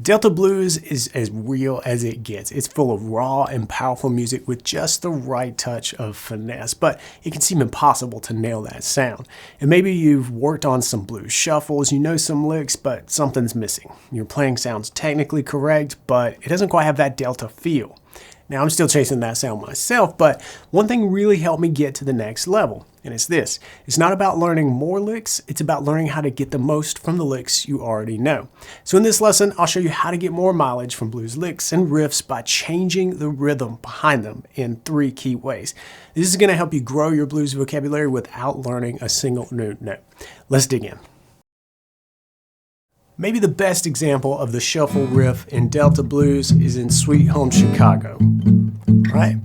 Delta blues is as real as it gets. It's full of raw and powerful music with just the right touch of finesse, but it can seem impossible to nail that sound. And maybe you've worked on some blues shuffles, you know some licks, but something's missing. Your playing sounds technically correct, but it doesn't quite have that Delta feel. Now, I'm still chasing that sound myself, but one thing really helped me get to the next level, and it's this. It's not about learning more licks, it's about learning how to get the most from the licks you already know. So in this lesson, I'll show you how to get more mileage from blues licks and riffs by changing the rhythm behind them in 3 key ways. This is going to help you grow your blues vocabulary without learning a single new note. Let's dig in. Maybe the best example of the shuffle riff in Delta blues is in Sweet Home Chicago, right?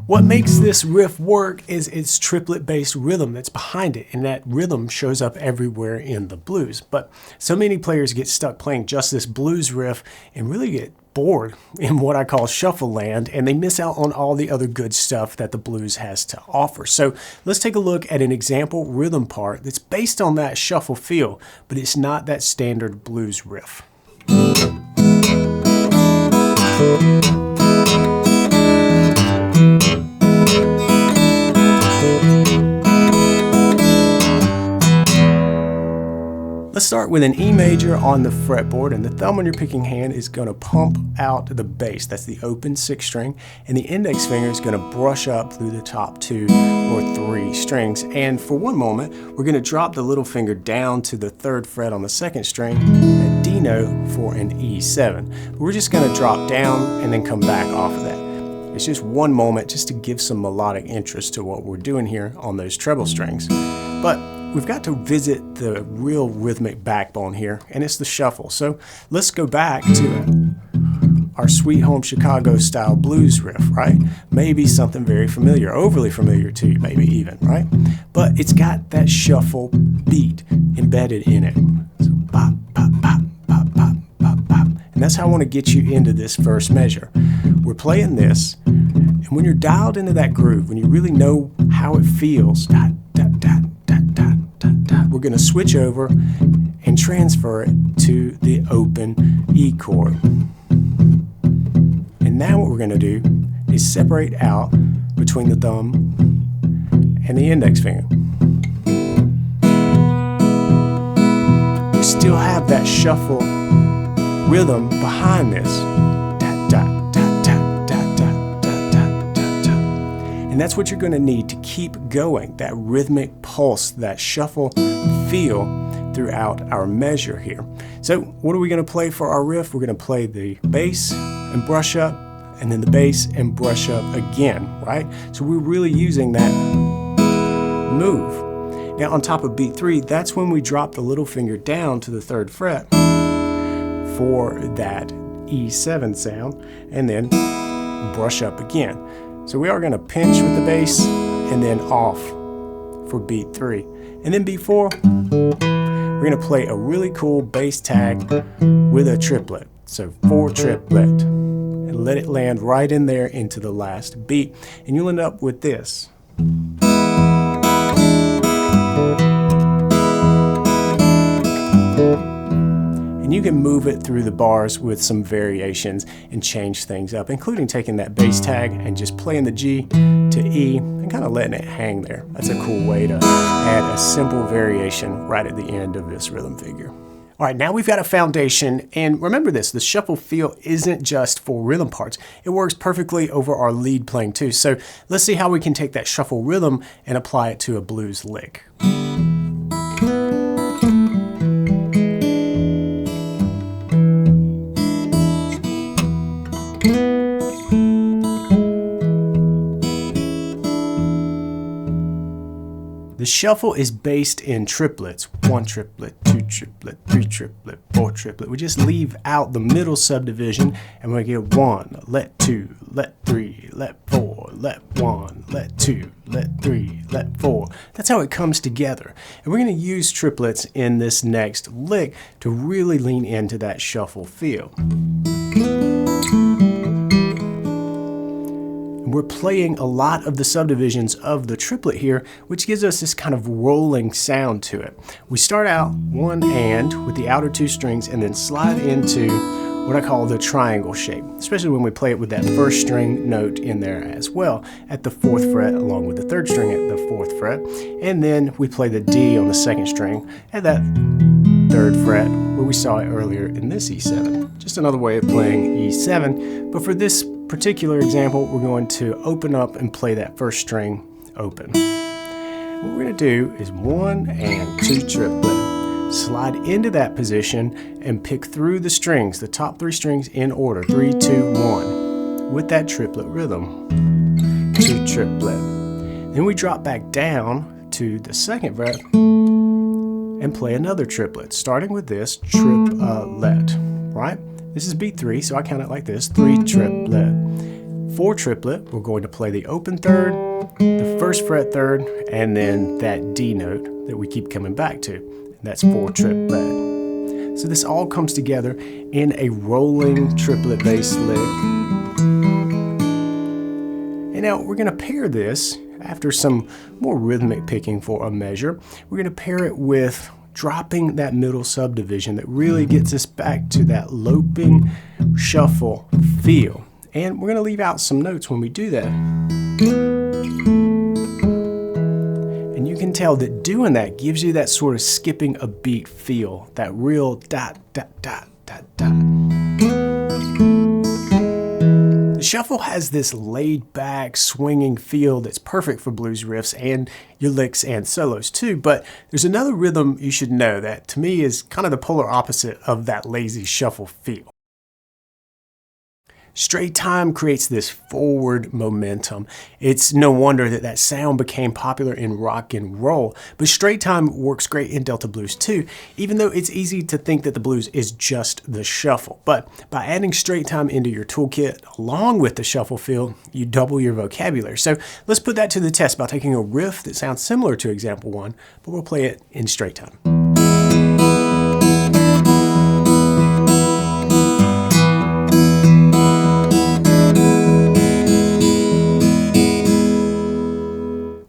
What makes this riff work is its triplet-based rhythm that's behind it, and that rhythm shows up everywhere in the blues. But so many players get stuck playing just this blues riff and really get bored in what I call shuffle land, and they miss out on all the other good stuff that the blues has to offer. So let's take a look at an example rhythm part that's based on that shuffle feel, but it's not that standard blues riff. Let's start with an E major on the fretboard, and the thumb on your picking hand is going to pump out the bass. That's the open 6th string, and the index finger is going to brush up through the top 2 or 3 strings. And for one moment, we're going to drop the little finger down to the 3rd fret on the 2nd string, a D note for an E7. But we're just going to drop down and then come back off of that. It's just one moment just to give some melodic interest to what we're doing here on those treble strings. But we've got to visit the real rhythmic backbone here, and it's the shuffle. So let's go back to our Sweet Home Chicago style blues riff, right? Maybe something very familiar, overly familiar to you, maybe even, right? But it's got that shuffle beat embedded in it. So pop, pop, pop, pop, pop, pop, pop. And that's how I want to get you into this first measure. We're playing this, and when you're dialed into that groove, when you really know how it feels, dot, dot, dot, dot, dot, dot, dot, we're going to switch over and transfer it to the open E chord. And now what we're going to do is separate out between the thumb and the index finger. We still have that shuffle rhythm behind this. Dot, dot, dot, dot, dot, dot, dot, dot, dot, dot. And that's what you're going to need to keep going, that rhythmic pulse, that shuffle feel throughout our measure here. So what are we going to play for our riff? We're going to play the bass and brush up, and then the bass and brush up again, right? So we're really using that move. Now on top of beat 3, that's when we drop the little finger down to the 3rd fret for that E7 sound, and then brush up again. So we are going to pinch with the bass and then off for beat 3. And then beat 4, we're going to play a really cool bass tag with a triplet. So 4 triplet, and let it land right in there into the last beat, and you'll end up with this. And you can move it through the bars with some variations and change things up, including taking that bass tag and just playing the G to E and kind of letting it hang there. That's a cool way to add a simple variation right at the end of this rhythm figure. All right, now we've got a foundation, and remember this, the shuffle feel isn't just for rhythm parts. It works perfectly over our lead playing too. So let's see how we can take that shuffle rhythm and apply it to a blues lick. The shuffle is based in triplets. 1 triplet, 2 triplet, 3 triplet, 4 triplet. We just leave out the middle subdivision, and we get 1, let 2, let 3, let 4, let 1, let 2, let 3, let 4. That's how it comes together. And we're going to use triplets in this next lick to really lean into that shuffle feel. We're playing a lot of the subdivisions of the triplet here, which gives us this kind of rolling sound to it. We start out 1 and with the outer 2 strings and then slide into what I call the triangle shape, especially when we play it with that first string note in there as well at the 4th fret along with the 3rd string at the 4th fret, and then we play the D on the 2nd string at that 3rd fret where we saw it earlier in this E7. Just another way of playing E7, but for this particular example we're going to open up and play that first string open. What we're going to do is 1 and 2 triplet. Slide into that position and pick through the strings, the top 3 strings in order, 3, 2, 1, with that triplet rhythm. 2 triplet. Then we drop back down to the 2nd fret and play another triplet, starting with this triplet, right? This is beat 3, so I count it like this, 3 triplet. 4 triplet, we're going to play the open 3rd, the 1st fret 3rd, and then that D note that we keep coming back to. That's 4 triplet. So this all comes together in a rolling triplet bass lick. And now we're going to pair this, after some more rhythmic picking for a measure, we're going to pair it with dropping that middle subdivision that really gets us back to that loping shuffle feel. And we're going to leave out some notes when we do that. And you can tell that doing that gives you that sort of skipping a beat feel, that real dot, dot, dot, dot, dot. The shuffle has this laid back, swinging feel that's perfect for blues riffs and your licks and solos too, but there's another rhythm you should know that to me is kind of the polar opposite of that lazy shuffle feel. Straight time creates this forward momentum. It's no wonder that that sound became popular in rock and roll, but straight time works great in Delta blues too, even though it's easy to think that the blues is just the shuffle. But by adding straight time into your toolkit along with the shuffle feel, you double your vocabulary. So let's put that to the test by taking a riff that sounds similar to example 1, but we'll play it in straight time.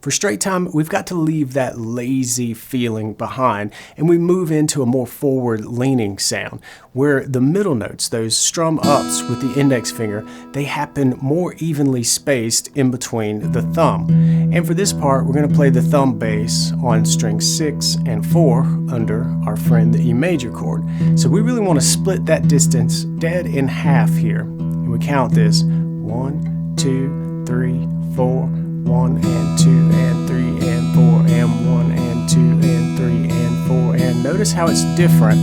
For straight time, we've got to leave that lazy feeling behind, and we move into a more forward-leaning sound, where the middle notes, those strum ups with the index finger, they happen more evenly spaced in between the thumb. And for this part, we're going to play the thumb bass on strings 6 and 4 under our friend the E major chord. So we really want to split that distance dead in half here. And we count this 1, 2, 3, 4, 1 and 2 and 3 and 4 and 1 and 2 and 3 and 4, and notice how it's different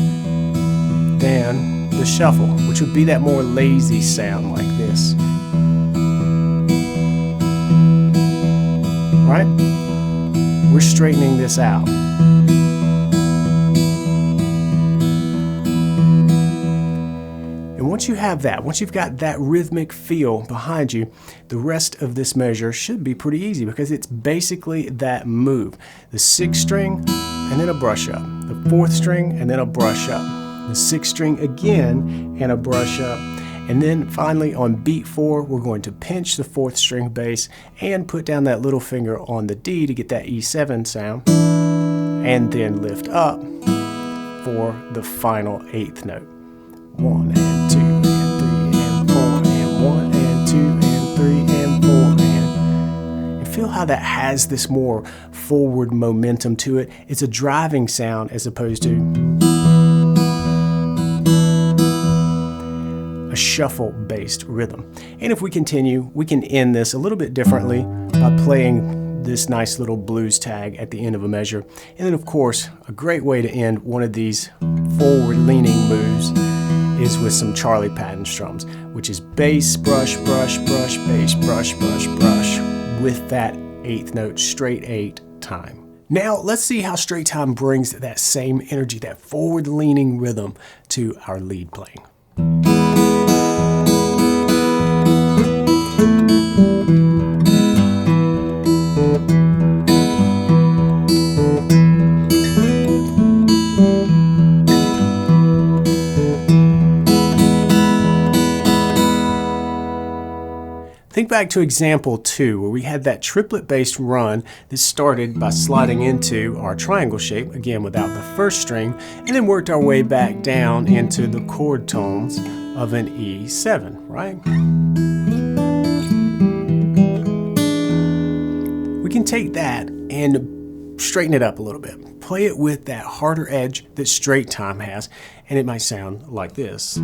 than the shuffle, which would be that more lazy sound like this. Right? We're straightening this out. And once you have that, once you've got that rhythmic feel behind you, the rest of this measure should be pretty easy because it's basically that move. The 6th string and then a brush up. The 4th string and then a brush up. The 6th string again and a brush up. And then finally on beat 4, we're going to pinch the 4th string bass and put down that little finger on the D to get that E7 sound. And then lift up for the final 8th note. 1 and 2 and 3 and 4 and 1 and 2 and 3 and 4 and feel how that has this more forward momentum to it. It's a driving sound as opposed to a shuffle based rhythm. And if we continue, we can end this a little bit differently by playing this nice little blues tag at the end of a measure. And then of course, a great way to end one of these forward leaning moves is with some Charlie Patton strums, which is bass, brush, brush, brush, bass, brush, brush, brush, with that 8th note, straight 8 time. Now let's see how straight time brings that same energy, that forward-leaning rhythm to our lead playing. Think back to example 2, where we had that triplet-based run that started by sliding into our triangle shape, again without the 1st string, and then worked our way back down into the chord tones of an E7, right? We can take that and straighten it up a little bit. Play it with that harder edge that straight time has, and it might sound like this.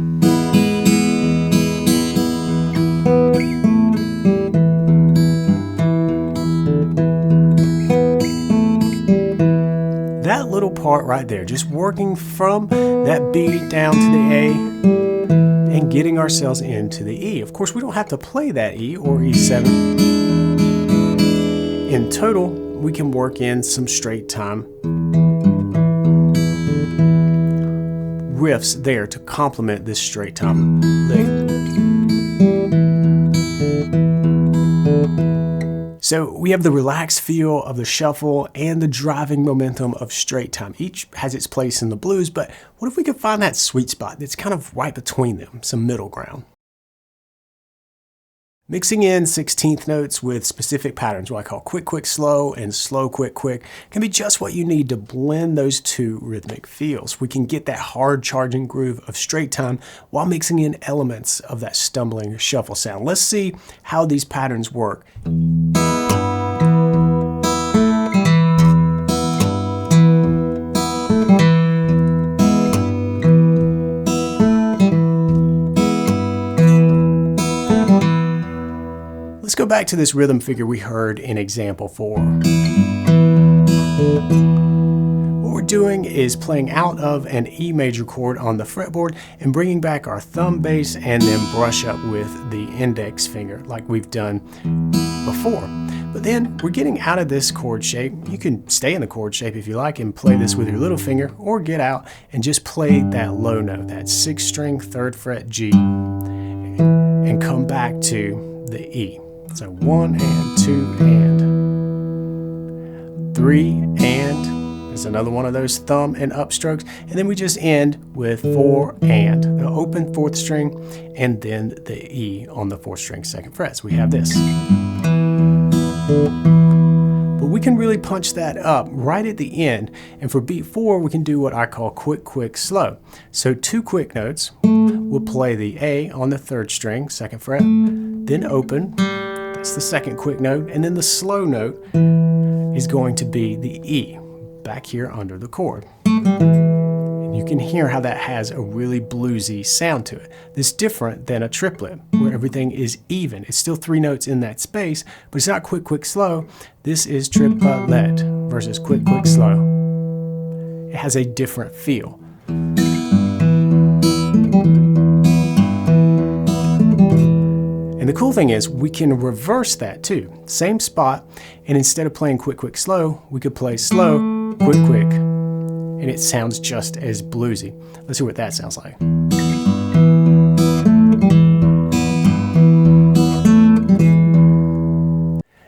That little part right there, just working from that B down to the A and getting ourselves into the E. Of course, we don't have to play that E or E7. In total, we can work in some straight time riffs there to complement this straight time lick. So we have the relaxed feel of the shuffle and the driving momentum of straight time. Each has its place in the blues, but what if we could find that sweet spot that's kind of right between them, some middle ground? Mixing in 16th notes with specific patterns, what I call quick, quick, slow, and slow, quick, quick, can be just what you need to blend those two rhythmic feels. We can get that hard charging groove of straight time while mixing in elements of that stumbling shuffle sound. Let's see how these patterns work. Let's go back to this rhythm figure we heard in example 4. What we're doing is playing out of an E major chord on the fretboard and bringing back our thumb bass and then brush up with the index finger like we've done before. But then we're getting out of this chord shape. You can stay in the chord shape if you like and play this with your little finger, or get out and just play that low note, that 6th string 3rd fret G, and come back to the E. So 1 and 2 and 3 and, there's another one of those thumb and upstrokes, and then we just end with 4 and, the open 4th string, and then the E on the 4th string 2nd fret. So we have this. But we can really punch that up right at the end, and for beat 4 we can do what I call quick, quick, slow. So 2 quick notes, we'll play the A on the 3rd string 2nd fret, then open. That's the 2nd quick note, and then the slow note is going to be the E, back here under the chord. And you can hear how that has a really bluesy sound to it. This is different than a triplet, where everything is even. It's still 3 notes in that space, but it's not quick, quick, slow. This is triplet versus quick, quick, slow. It has a different feel. And the cool thing is we can reverse that too. Same spot, and instead of playing quick, quick, slow, we could play slow, quick, quick, and it sounds just as bluesy. Let's see what that sounds like.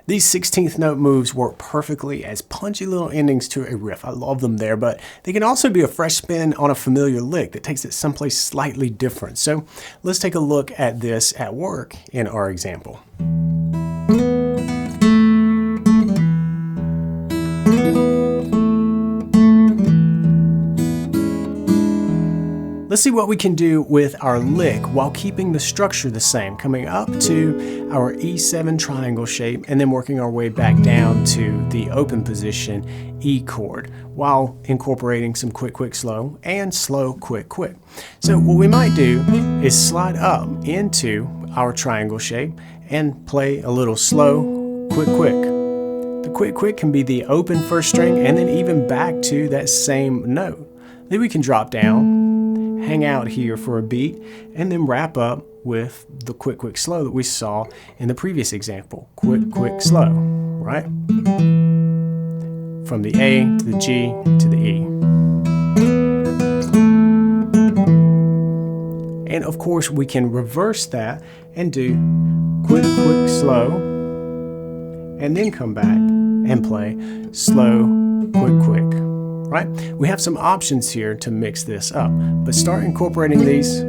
These 16th note moves work perfectly as punchy little endings to a riff. I love them there, but they can also be a fresh spin on a familiar lick that takes it someplace slightly different. So let's take a look at this at work in our example. Let's see what we can do with our lick while keeping the structure the same, coming up to our E7 triangle shape and then working our way back down to the open position E chord while incorporating some quick, quick, slow and slow, quick, quick. So what we might do is slide up into our triangle shape and play a little slow, quick, quick. The quick, quick can be the open 1st string and then even back to that same note. Then we can drop down, hang out here for a beat, and then wrap up with the quick, quick, slow that we saw in the previous example. Quick, quick, slow, right? From the A to the G to the E. And of course we can reverse that and do quick, quick, slow, and then come back and play slow, quick, quick. Right? We have some options here to mix this up, but start incorporating these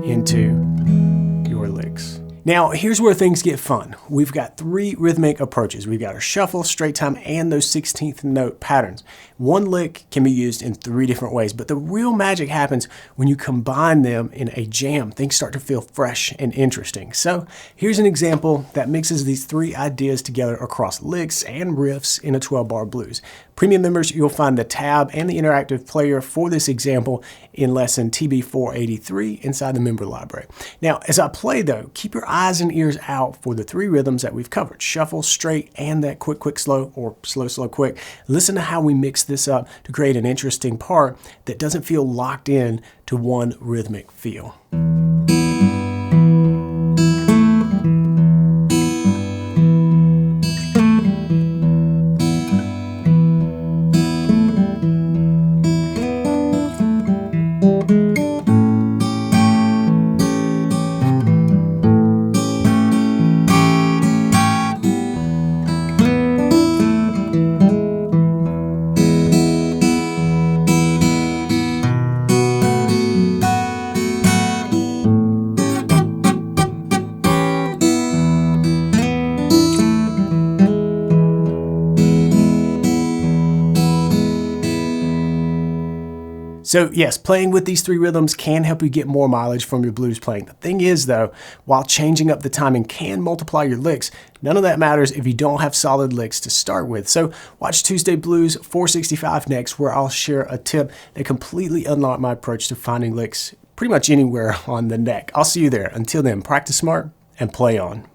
into your licks. Now, here's where things get fun. We've got 3 rhythmic approaches. We've got our shuffle, straight time, and those 16th note patterns. One lick can be used in 3 different ways, but the real magic happens when you combine them in a jam. Things start to feel fresh and interesting. So here's an example that mixes these 3 ideas together across licks and riffs in a 12-bar blues. Premium members, you'll find the tab and the interactive player for this example in lesson TB483 inside the member library. Now, as I play though, keep your eyes and ears out for the 3 rhythms that we've covered: shuffle, straight, and that quick, quick, slow, or slow, slow, quick. Listen to how we mix this up to create an interesting part that doesn't feel locked in to one rhythmic feel. So yes, playing with these 3 rhythms can help you get more mileage from your blues playing. The thing is though, while changing up the timing can multiply your licks, none of that matters if you don't have solid licks to start with. So watch Tuesday Blues 465 next, where I'll share a tip that completely unlocked my approach to finding licks pretty much anywhere on the neck. I'll see you there. Until then, practice smart and play on.